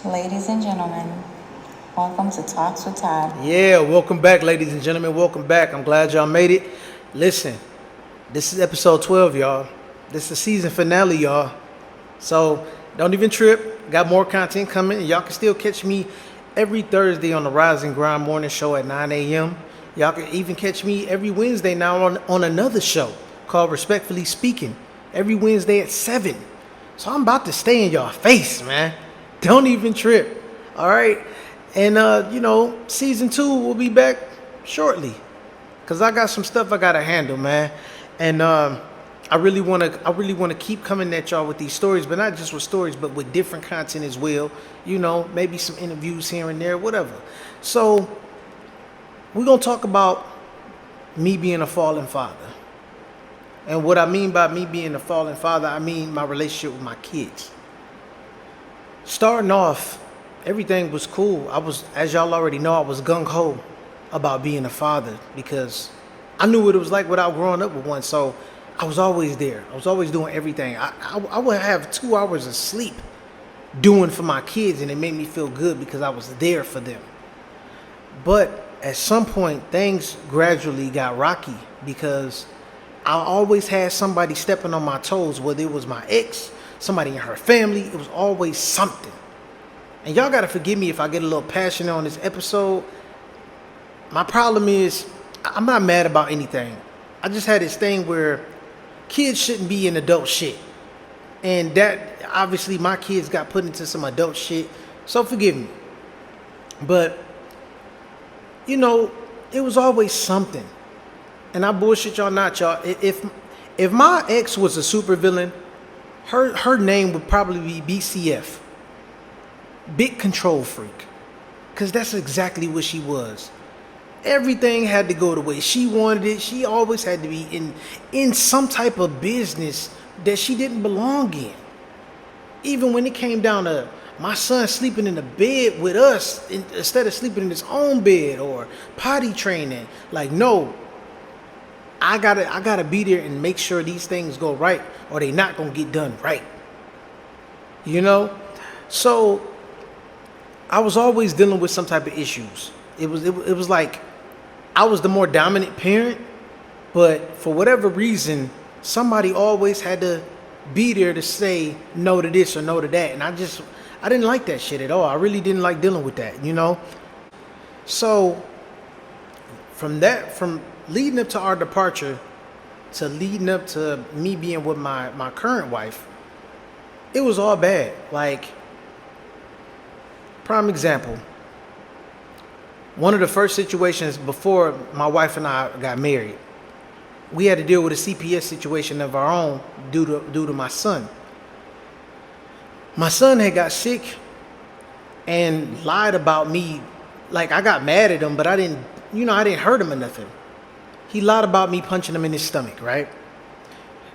Ladies and gentlemen, welcome to Talks with Todd. Yeah, welcome back, ladies and gentlemen. Welcome back. I'm glad y'all made it. Listen, this is episode 12, y'all. This is the season finale, y'all. So don't even trip. Got more content coming. Y'all can still catch me every Thursday on the Rise and Grind morning show at 9 a.m. Y'all can even catch me every Wednesday now on another show called Respectfully Speaking. Every Wednesday at 7. So I'm about to stay in y'all face, man. Don't even trip. All right. And season 2 will be back shortly. Cause I got some stuff I gotta handle, man. And I really wanna keep coming at y'all with these stories, but not just with stories, but with different content as well. Maybe some interviews here and there, whatever. So we're gonna talk about me being a fallen father. And what I mean by me being a fallen father, I mean my relationship with my kids. Starting off, everything was cool. As y'all already know, I was gung-ho about being a father because I knew what it was like without growing up with one. So I was always there. I was always doing everything. I would have 2 hours of sleep doing for my kids, and it made me feel good because I was there for them. But at some point, things gradually got rocky because I always had somebody stepping on my toes, whether it was my ex, somebody in her family. It was always something. And y'all gotta forgive me if I get a little passionate on this episode. My problem is, I'm not mad about anything. I just had this thing where kids shouldn't be in adult shit. And that, obviously, my kids got put into some adult shit. So forgive me. But, it was always something. And I bullshit y'all not, y'all. If my ex was a supervillain, her name would probably be BCF. Big control freak. Because that's exactly what she was. Everything had to go the way she wanted it. She always had to be in some type of business that she didn't belong in. Even when it came down to my son sleeping in the bed with us instead of sleeping in his own bed or potty training. Like, no. I gotta be there and make sure these things go right or they not gonna get done right. So I was always dealing with some type of issues. It was like I was the more dominant parent, but for whatever reason, somebody always had to be there to say no to this or no to that. And I didn't like that shit at all. I really didn't like dealing with that, So from leading up to our departure to leading up to me being with my current wife, it was all bad. Like, prime example, one of the first situations before my wife and I got married, we had to deal with a CPS situation of our own due to my son. My son had got sick and lied about me. Like, I got mad at him, but I didn't hurt him or nothing. He lied about me punching him in his stomach, right?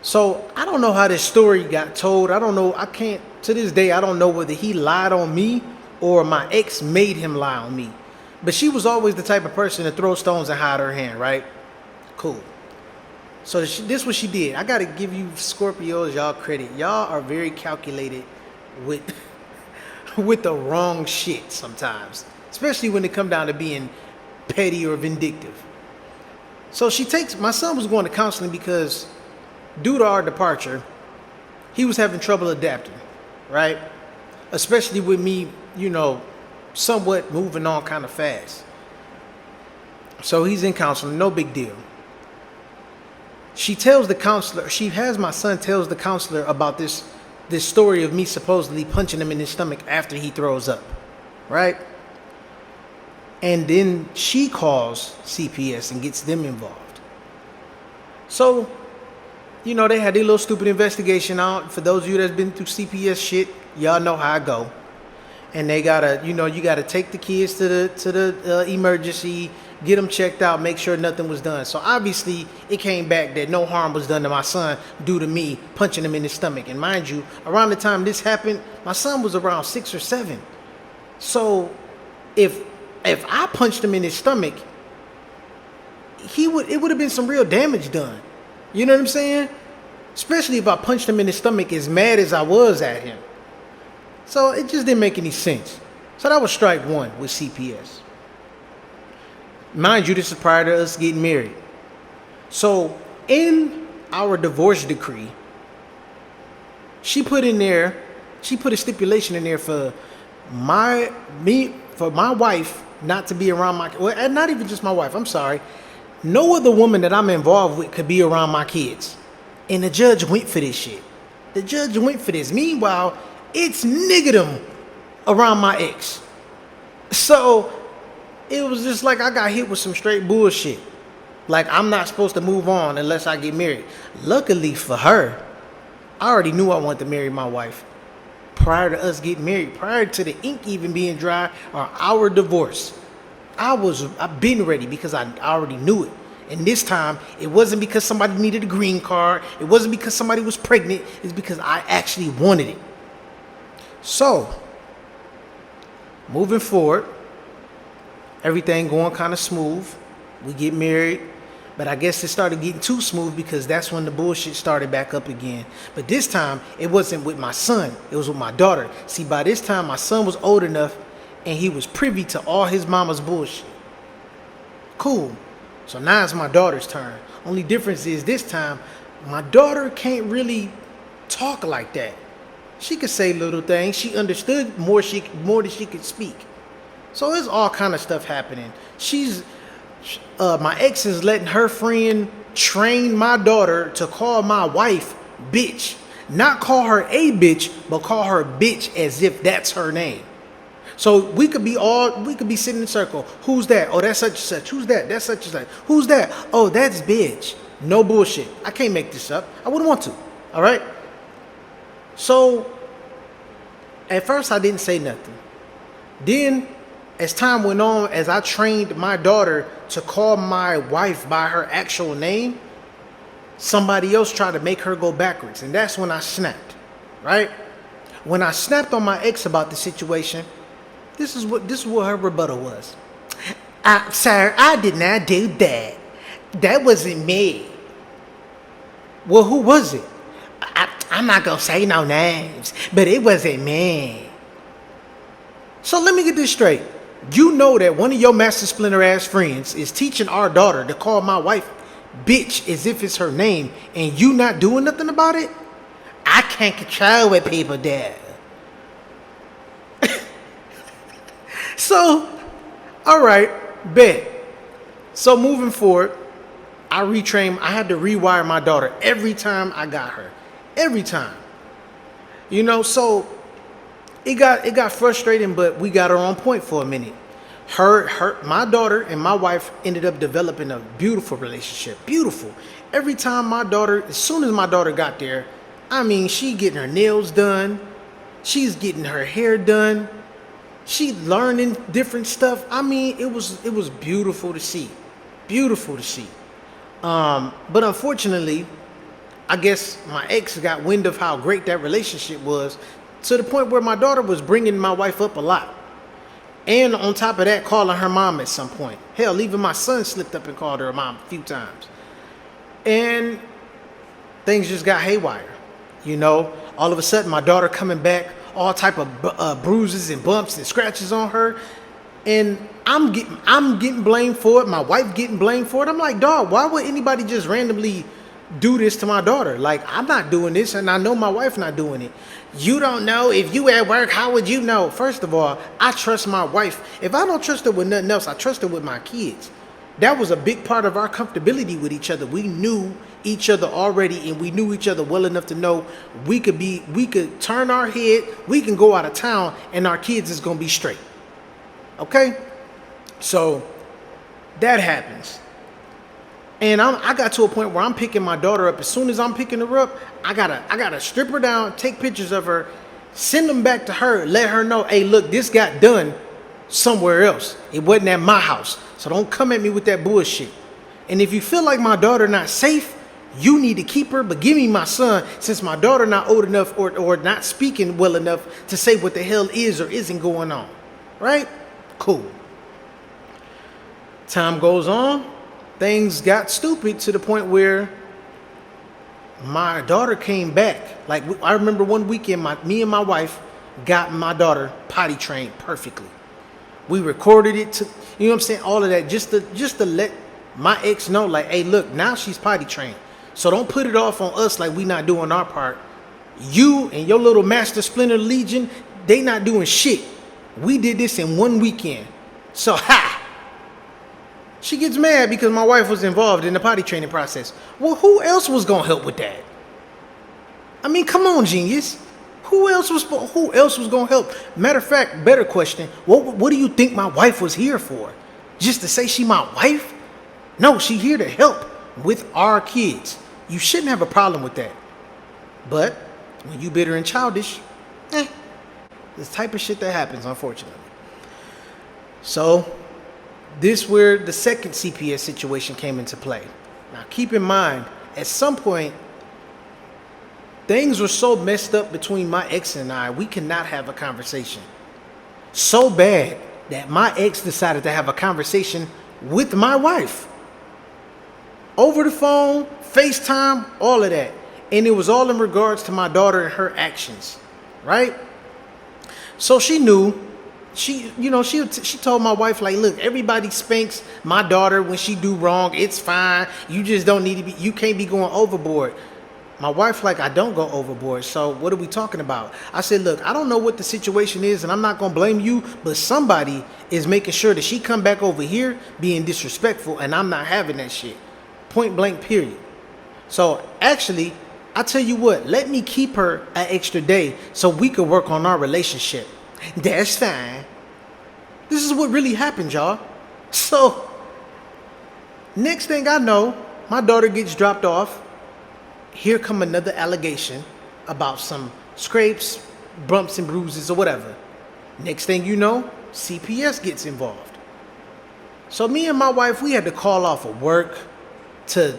So I don't know how this story got told. I don't know. To this day, I don't know whether he lied on me or my ex made him lie on me. But she was always the type of person to throw stones and hide her hand, right? Cool. So this is what she did. I got to give you Scorpios, y'all credit. Y'all are very calculated with the wrong shit sometimes. Especially when it come down to being petty or vindictive. So my son was going to counseling because due to our departure, he was having trouble adapting, right? Especially with me, somewhat moving on kind of fast. So he's in counseling, no big deal. She has my son tells the counselor about this story of me supposedly punching him in his stomach after he throws up, right? And then she calls CPS and gets them involved. So, they had their little stupid investigation out. For those of you that's been through CPS shit, y'all know how I go. And they gotta, you gotta take the kids to the emergency, get them checked out, make sure nothing was done. So obviously, it came back that no harm was done to my son due to me punching him in his stomach. And mind you, around the time this happened, my son was around 6 or 7. So if I punched him in his stomach, it would have been some real damage done. You know what I'm saying? Especially if I punched him in his stomach as mad as I was at him. So it just didn't make any sense. So that was strike one with CPS. Mind you, this is prior to us getting married. So in our divorce decree, she put a stipulation in there for my wife not to be around and not even just my wife, I'm sorry. No other woman that I'm involved with could be around my kids. And the judge went for this shit. The judge went for this. Meanwhile, it's niggerdom around my ex. So it was just like I got hit with some straight bullshit. Like I'm not supposed to move on unless I get married. Luckily for her, I already knew I wanted to marry my wife prior to us getting married, prior to the ink even being dry or our divorce. I've been ready because I already knew it. And this time, it wasn't because somebody needed a green card. It wasn't because somebody was pregnant. It's because I actually wanted it. So, moving forward, everything going kind of smooth. We get married. But I guess it started getting too smooth because that's when the bullshit started back up again. But this time, it wasn't with my son. It was with my daughter. See, by this time, my son was old enough and he was privy to all his mama's bullshit. Cool. So now it's my daughter's turn. Only difference is this time, my daughter can't really talk like that. She could say little things. She understood more than she could speak. So there's all kind of stuff happening. My ex is letting her friend train my daughter to call my wife bitch. Not call her a bitch, but call her bitch as if that's her name. So we could be sitting in a circle. Who's that? Oh, that's such and such. Who's that? That's such and such. Who's that? Oh, that's bitch. No bullshit. I can't make this up. I wouldn't want to. All right? So at first I didn't say nothing. Then as time went on, as I trained my daughter to call my wife by her actual name, somebody else tried to make her go backwards. And that's when I snapped, right? When I snapped on my ex about the situation, this is what her rebuttal was. Sir, I did not do that. That wasn't me. Well, who was it? I'm not going to say no names, but it wasn't me. So let me get this straight. You know that one of your master splinter ass friends is teaching our daughter to call my wife bitch as if it's her name, and you not doing nothing about it? I can't control what people do. So, all right, bet. So moving forward, I had to rewire my daughter every time I got her. Every time. You know, so it got frustrating, but we got her on point for a minute. My daughter and my wife ended up developing a beautiful relationship. Beautiful. Every time as soon as my daughter got there, I mean, she getting her nails done. She's getting her hair done. She learning different stuff. I mean, it was beautiful to see. Beautiful to see. But unfortunately, I guess my ex got wind of how great that relationship was, to the point where my daughter was bringing my wife up a lot. And on top of that, calling her mom at some point. Hell, even my son slipped up and called her mom a few times. And things just got haywire. You know, all of a sudden my daughter coming back, all type of bruises and bumps and scratches on her. And I'm getting blamed for it. My wife getting blamed for it. I'm like, dog, why would anybody just randomly do this to my daughter? Like, I'm not doing this, and I know my wife not doing it. You don't know. If you at work, how would you know? First of all, I trust my wife. If I don't trust her with nothing else, I trust her with my kids. That was a big part of our comfortability with each other. We knew each other already, and we knew each other well enough to know we could turn our head, we can go out of town, and our kids is gonna be straight. Okay? So that happens. And I got to a point where I'm picking my daughter up. As soon as I'm picking her up, I gotta strip her down, take pictures of her, send them back to her, let her know, hey, look, this got done somewhere else. It wasn't at my house. So don't come at me with that bullshit. And if you feel like my daughter not safe, you need to keep her, but give me my son, since my daughter not old enough or not speaking well enough to say what the hell is or isn't going on. Right? Cool. Time goes on. Things got stupid to the point where my daughter came back. Like, I remember one weekend, me and my wife got my daughter potty trained perfectly. We recorded it to, you know what I'm saying, all of that, just to let my ex know, like, hey, look, now she's potty trained. So don't put it off on us like we not doing our part. You and your little Master Splinter Legion, they not doing shit. We did this in one weekend. So, ha! She gets mad because my wife was involved in the potty training process. Well, who else was going to help with that? I mean, come on, genius. Who else was going to help? Matter of fact, better question, what do you think my wife was here for? Just to say she my wife? No, she here to help with our kids. You shouldn't have a problem with that. But when you bitter and childish, this type of shit that happens, unfortunately. So, this where the second CPS situation came into play. Now, keep in mind, at some point, things were so messed up between my ex and I, we could not have a conversation. So bad that my ex decided to have a conversation with my wife. Over the phone, FaceTime, all of that. And it was all in regards to my daughter and her actions, right? So she knew, she told my wife, like, look, everybody spanks my daughter when she do wrong. It's fine. You just don't need to be, you can't be going overboard. My wife, like, I don't go overboard. So what are we talking about? I said, look, I don't know what the situation is, and I'm not going to blame you, but somebody is making sure that she come back over here being disrespectful, and I'm not having that shit. Point blank, period. So actually, I tell you what, let me keep her an extra day so we could work on our relationship. That's fine. This is what really happened, y'all. So, next thing I know, my daughter gets dropped off. Here come another allegation about some scrapes, bumps and bruises or whatever. Next thing you know, CPS gets involved. So me and my wife, we had to call off of work to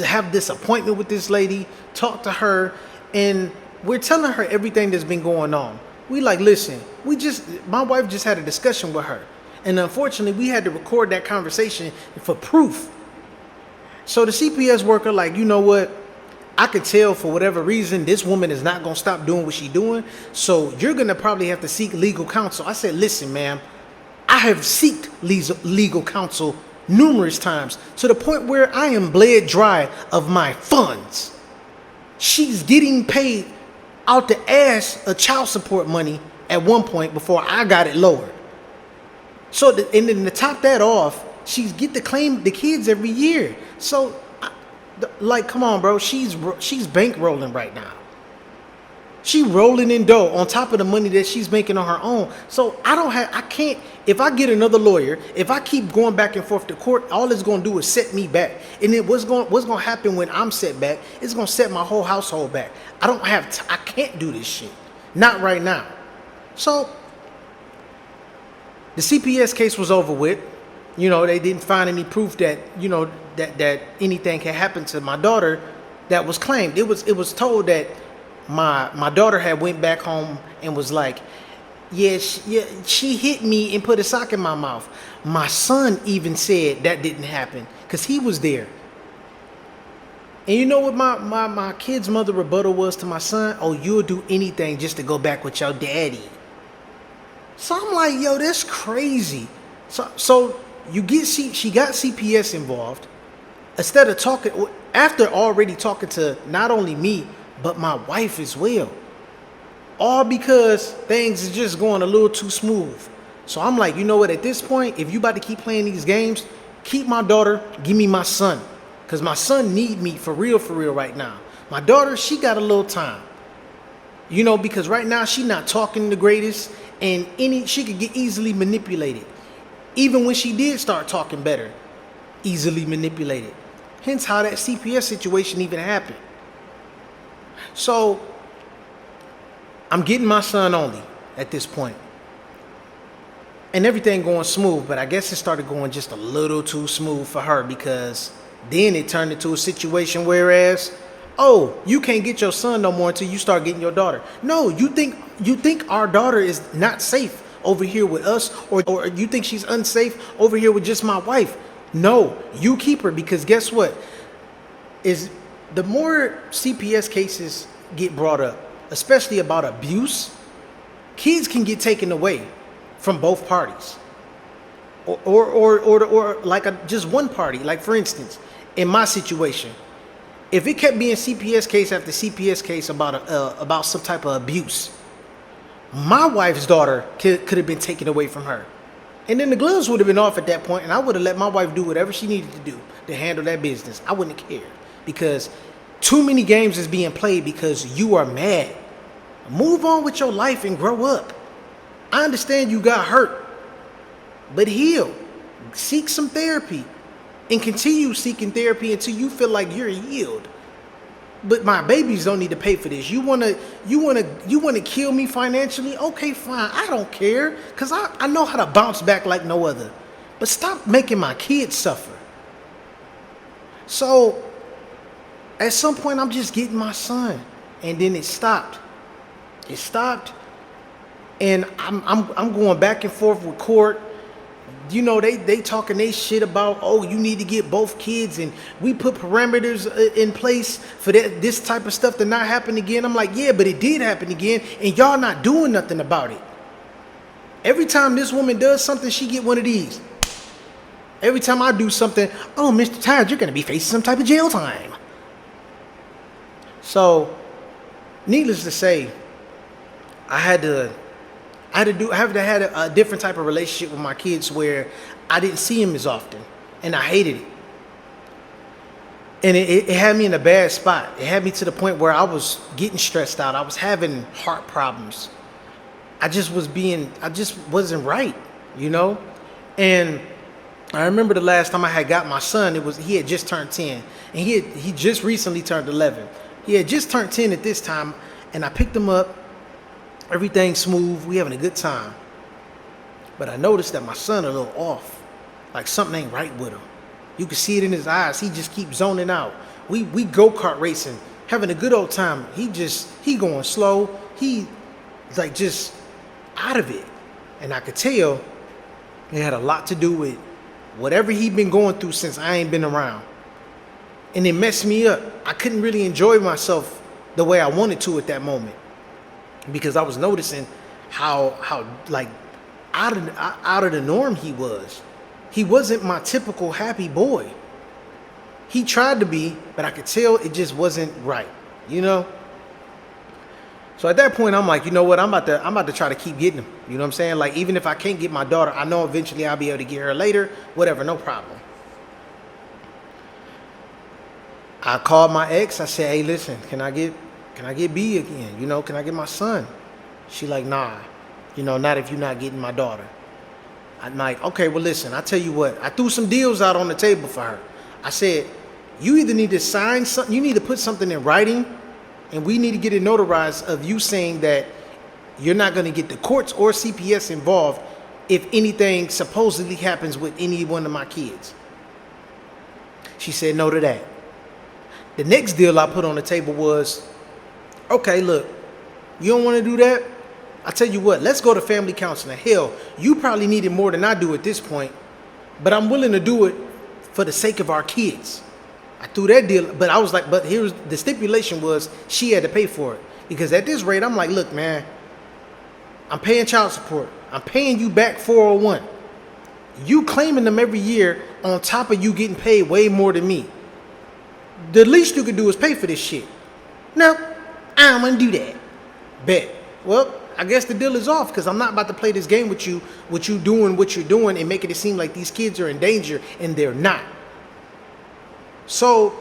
have this appointment with this lady, talk to her, and we're telling her everything that's been going on. We like, listen, my wife just had a discussion with her. And unfortunately, we had to record that conversation for proof. So the CPS worker, like, you know what? I could tell for whatever reason, this woman is not going to stop doing what she's doing. So you're going to probably have to seek legal counsel. I said, listen, ma'am, I have sought legal counsel numerous times to the point where I am bled dry of my funds. She's getting paid out the ass of child support money at one point before I got it lowered. So, and then to top that off, she's get to claim the kids every year. So, like, come on, bro. She's bankrolling right now. She rolling in dough on top of the money that she's making on her own. So I can't, if I get another lawyer, if I keep going back and forth to court, all it's going to do is set me back. And then what's going to happen when I'm set back, it's going to set my whole household back. I can't do this shit. Not right now. So the CPS case was over with. You know, they didn't find any proof that, you know, that anything had happened to my daughter that was claimed. It was told that my daughter had went back home and was like, she hit me and put a sock in my mouth. My son even said that didn't happen because he was there. And you know what my kid's mother rebuttal was to my son? Oh, you'll do anything just to go back with your daddy. So I'm like, yo, that's crazy. So she got CPS involved. Instead of talking, after already talking to not only me, but my wife as well. All because things are just going a little too smooth. So I'm like, you know what, at this point, if you about to keep playing these games, keep my daughter, give me my son. Because my son need me for real right now. My daughter, she got a little time. You know, because right now she not talking the greatest, and she could get easily manipulated. Even when she did start talking better, easily manipulated. Hence how that CPS situation even happened. So I'm getting my son only at this point. And everything going smooth, but I guess it started going just a little too smooth for her, because then it turned into a situation whereas, oh, you can't get your son no more until you start getting your daughter. No, you think our daughter is not safe over here with us, or you think she's unsafe over here with just my wife. No, you keep her, because guess what? Is the more CPS cases get brought up, especially about abuse, Kids can get taken away from both parties, or like just one party. Like for instance, in my situation, if it kept being CPS case after CPS case about some type of abuse, my wife's daughter could have been taken away from her, and then the gloves would have been off at that point, and I would have let my wife do whatever she needed to do to handle that business. I wouldn't care, because too many games is being played because you are mad. Move on with your life and grow up. I understand you got hurt, but heal. Seek some therapy and continue seeking therapy until you feel like you're healed. But my babies don't need to pay for this. You wanna kill me financially? Okay, fine. I don't care, because I know how to bounce back like no other. But stop making my kids suffer. So at some point I'm just getting my son, and then it stopped. It stopped, and I'm going back and forth with court. You know, they talking they shit about, oh, you need to get both kids, and we put parameters in place for this type of stuff to not happen again. I'm like, yeah, but it did happen again, and y'all not doing nothing about it. Every time this woman does something, she get one of these. Every time I do something, oh, Mr. Todd, you're gonna be facing some type of jail time. So, needless to say, I had to have a different type of relationship with my kids where I didn't see them as often, and I hated it. And it had me in a bad spot. It had me to the point where I was getting stressed out. I was having heart problems. I just wasn't right, you know? And I remember the last time I had got my son, he had just turned 10, and he just recently turned 11. He had just turned 10 at this time, and I picked him up. Everything's smooth. We having a good time. But I noticed that my son a little off. Like something ain't right with him. You can see it in his eyes. He just keeps zoning out. We go-kart racing, having a good old time. He going slow. He like just out of it. And I could tell it had a lot to do with whatever he'd been going through since I ain't been around. And it messed me up. I couldn't really enjoy myself the way I wanted to at that moment, because I was noticing how like out of the norm he was. He wasn't my typical happy boy. He tried to be, but I could tell it just wasn't right, you know? So at that point, I'm like, you know what? I'm about to try to keep getting him. You know what I'm saying? Like, even if I can't get my daughter, I know eventually I'll be able to get her later. Whatever, no problem. I called my ex. I said, hey, listen, can I get B again? You know, can I get my son? She like, nah, you know, not if you're not getting my daughter. I'm like, okay, well, listen, I tell you what. I threw some deals out on the table for her. I said, you either need to sign something, you need to put something in writing, and we need to get it notarized of you saying that you're not going to get the courts or CPS involved if anything supposedly happens with any one of my kids. She said no to that. The next deal I put on the table was, okay, look, you don't want to do that? I tell you what, let's go to family counseling. Hell, you probably need it more than I do at this point, but I'm willing to do it for the sake of our kids. I threw that deal, but I was like, but here's the stipulation was she had to pay for it. Because at this rate, I'm like, look, man, I'm paying child support. I'm paying you back 401. You claiming them every year on top of you getting paid way more than me. The least you could do is pay for this shit. No, I don't want to do that. Bet. Well, I guess the deal is off, because I'm not about to play this game with you doing what you're doing and making it seem like these kids are in danger, and they're not. So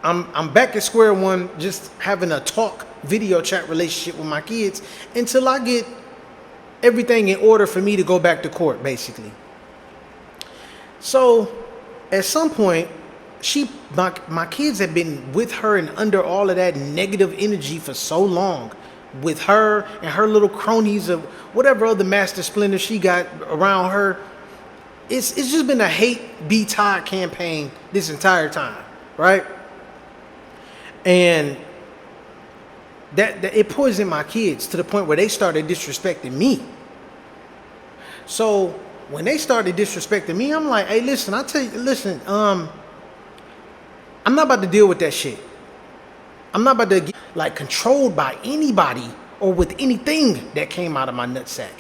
I'm back at square one, just having a talk video chat relationship with my kids until I get everything in order for me to go back to court, basically. So at some point, my kids have been with her and under all of that negative energy for so long, with her and her little cronies of whatever other master splendor she got around her. It's just been a hate B.Todd campaign this entire time, right? And that it poisoned my kids to the point where they started disrespecting me. So when they started disrespecting me, I'm like, hey, listen, I'm not about to deal with that shit. I'm not about to get like controlled by anybody or with anything that came out of my nutsack.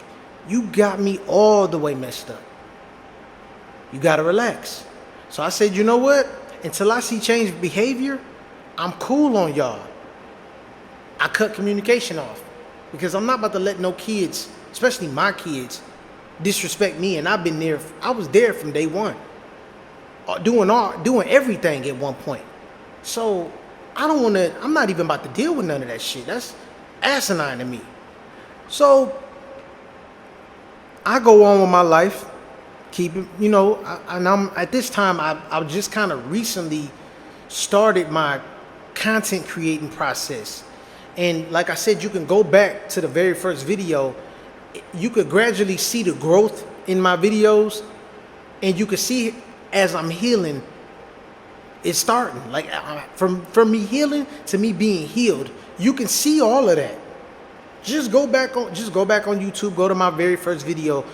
You got me all the way messed up. You got to relax. So I said, you know what? Until I see changed behavior, I'm cool on y'all. I cut communication off because I'm not about to let no kids, especially my kids, disrespect me. And I was there from day one, doing everything at one point. So I'm not even about to deal with none of that shit. That's asinine to me. So I go on with my life, keep it, and I'm at this time, I just kind of recently started my content creating process. And like I said, you can go back to the very first video. You could gradually see the growth in my videos, and you can see as I'm healing, it's starting. Like from me healing to me being healed, you can see all of that. Just go back on YouTube. Go to my very first video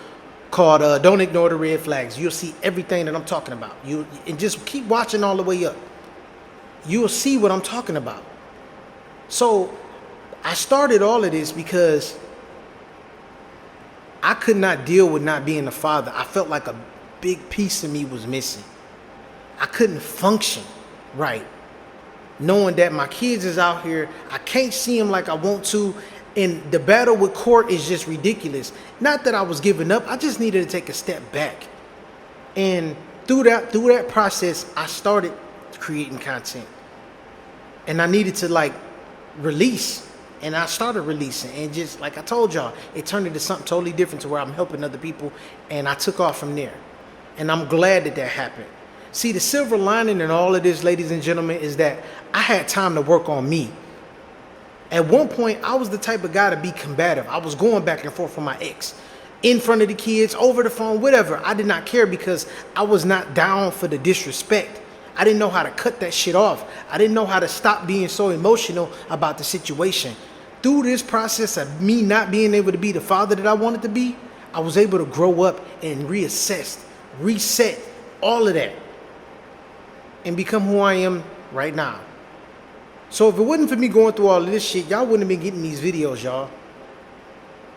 called "Don't Ignore the Red Flags." You'll see everything that I'm talking about. And just keep watching all the way up. You'll see what I'm talking about. So I started all of this because I could not deal with not being a father. I felt like a big piece of me was missing. I couldn't function right, knowing that my kids is out here. I can't see them like I want to. And the battle with court is just ridiculous. Not that I was giving up. I just needed to take a step back. And through that process, I started creating content. And I needed to release. And I started releasing. And just like I told y'all, it turned into something totally different to where I'm helping other people. And I took off from there. And I'm glad that happened. See, the silver lining in all of this, ladies and gentlemen, is that I had time to work on me. At one point, I was the type of guy to be combative. I was going back and forth with my ex, in front of the kids, over the phone, whatever. I did not care because I was not down for the disrespect. I didn't know how to cut that shit off. I didn't know how to stop being so emotional about the situation. Through this process of me not being able to be the father that I wanted to be, I was able to grow up and reassess, reset all of that, and become who I am right now. So if it wasn't for me going through all of this shit, y'all wouldn't have been getting these videos, y'all.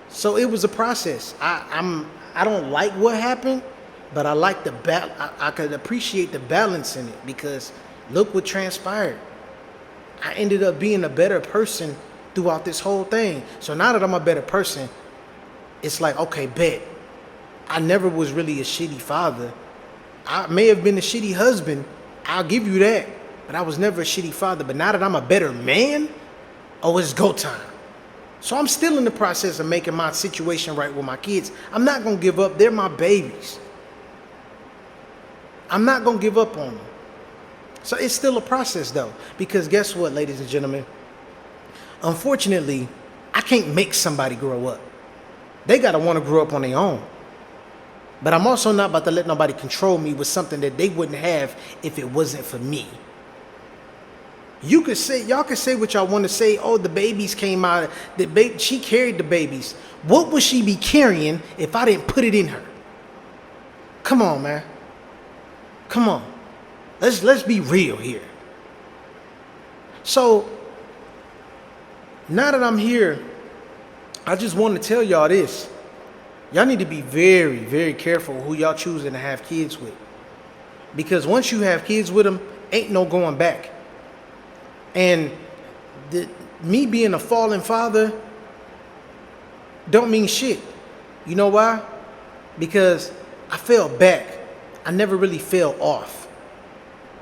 So it was a process. I don't like what happened, but I like I could appreciate the balance in it because look what transpired. I ended up being a better person throughout this whole thing. So now that I'm a better person, it's like, okay, bet. I never was really a shitty father. I may have been a shitty husband. I'll give you that. But I was never a shitty father. But now that I'm a better man, it's go time. So I'm still in the process of making my situation right with my kids. I'm not going to give up. They're my babies. I'm not going to give up on them. So it's still a process, though. Because guess what, ladies and gentlemen? Unfortunately, I can't make somebody grow up. They got to want to grow up on their own. But I'm also not about to let nobody control me with something that they wouldn't have if it wasn't for me. Y'all could say what y'all want to say. Oh, the babies came out. She carried the babies. What would she be carrying if I didn't put it in her? Come on, man. Come on. Let's be real here. So now that I'm here, I just want to tell y'all this. Y'all need to be very, very careful who y'all choosing to have kids with. Because once you have kids with them, ain't no going back. And me being a fallen father don't mean shit. You know why? Because I fell back. I never really fell off.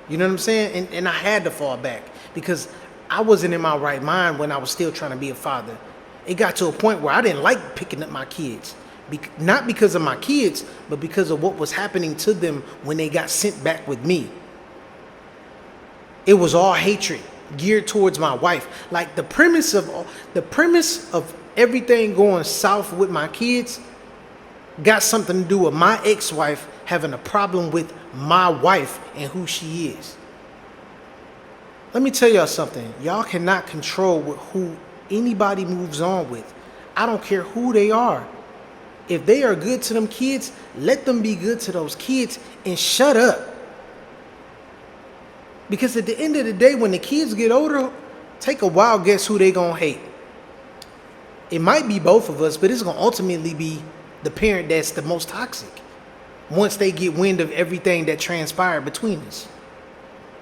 You know what I'm saying? And I had to fall back because I wasn't in my right mind when I was still trying to be a father. It got to a point where I didn't like picking up my kids. Not because of my kids, but because of what was happening to them when they got sent back with me. It was all hatred geared towards my wife. Like the premise of everything going south with my kids got something to do with my ex-wife having a problem with my wife and who she is. Let me tell y'all something. Y'all cannot control who anybody moves on with. I don't care who they are. If they are good to them kids, let them be good to those kids and shut up. Because at the end of the day, when the kids get older, take a wild guess who they gonna hate. it might be both of us, but it's going to ultimately be the parent that's the most toxic once they get wind of everything that transpired between us.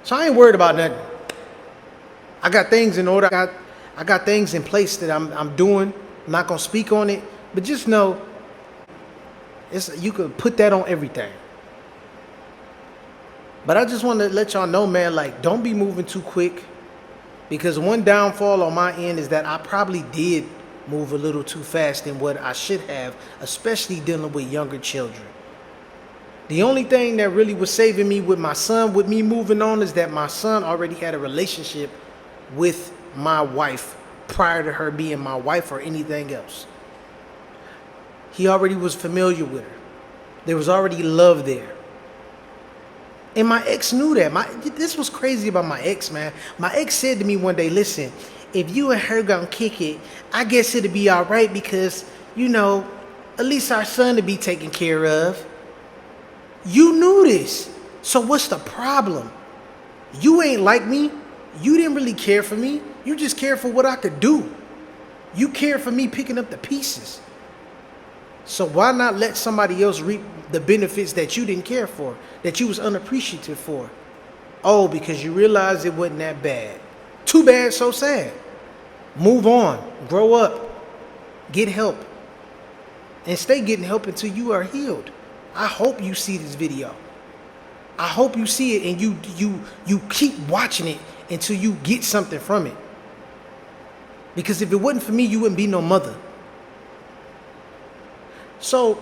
So I ain't worried about nothing. I got things in order. I got things in place that I'm doing. I'm not going to speak on it, but just know you could put that on everything. But I just want to let y'all know, man, like, don't be moving too quick, because one downfall on my end is that I probably did move a little too fast than what I should have, especially dealing with younger children. The only thing that really was saving me with my son, with me moving on, is that my son already had a relationship with my wife prior to her being my wife or anything else. He already was familiar with her. There was already love there. And my ex knew that. This was crazy about my ex, man. My ex said to me one day, listen, if you and her gonna kick it, I guess it'll be all right because, at least our son to be taken care of. You knew this. So what's the problem? You ain't like me. You didn't really care for me. You just cared for what I could do. You cared for me picking up the pieces. So why not let somebody else reap the benefits that you didn't care for, that you was unappreciative for? Oh, because you realized it wasn't that bad. Too bad, so sad. Move on. Grow up. Get help. And stay getting help until you are healed. I hope you see this video. I hope you see it and you keep watching it until you get something from it. Because if it wasn't for me, you wouldn't be no mother. So,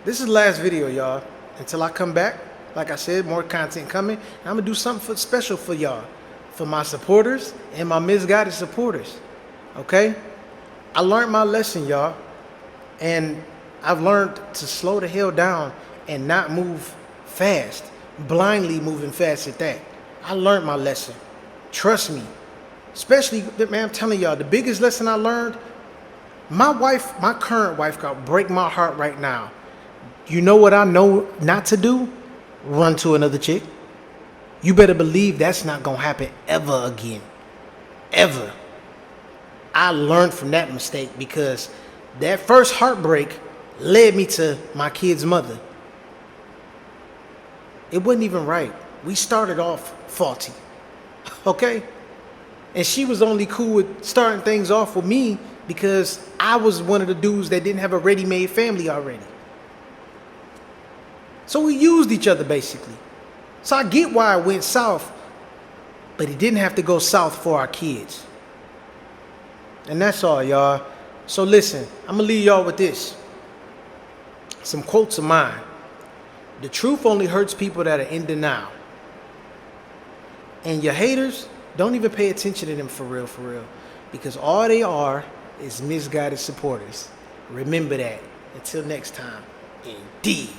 this is the last video, y'all. Until I come back, like I said, more content coming. I'm going to do something special for y'all. For my supporters and my misguided supporters. Okay? I learned my lesson, y'all. And I've learned to slow the hell down and not move fast. Blindly moving fast at that. I learned my lesson. Trust me. Especially, man, I'm telling y'all, the biggest lesson I learned, my current wife, could break my heart right now. You know what I know not to do? Run to another chick. You better believe that's not going to happen ever again. Ever. I learned from that mistake because that first heartbreak led me to my kid's mother. It wasn't even right. We started off faulty. Okay? And she was only cool with starting things off with me because I was one of the dudes that didn't have a ready-made family already. So we used each other basically. So I get why it went south, but it didn't have to go south for our kids. And that's all, y'all. So listen, I'm going to leave y'all with this. Some quotes of mine. The truth only hurts people that are in denial. And your haters, don't even pay attention to them for real. Because all they are is misguided supporters. Remember that. Until next time, indeed.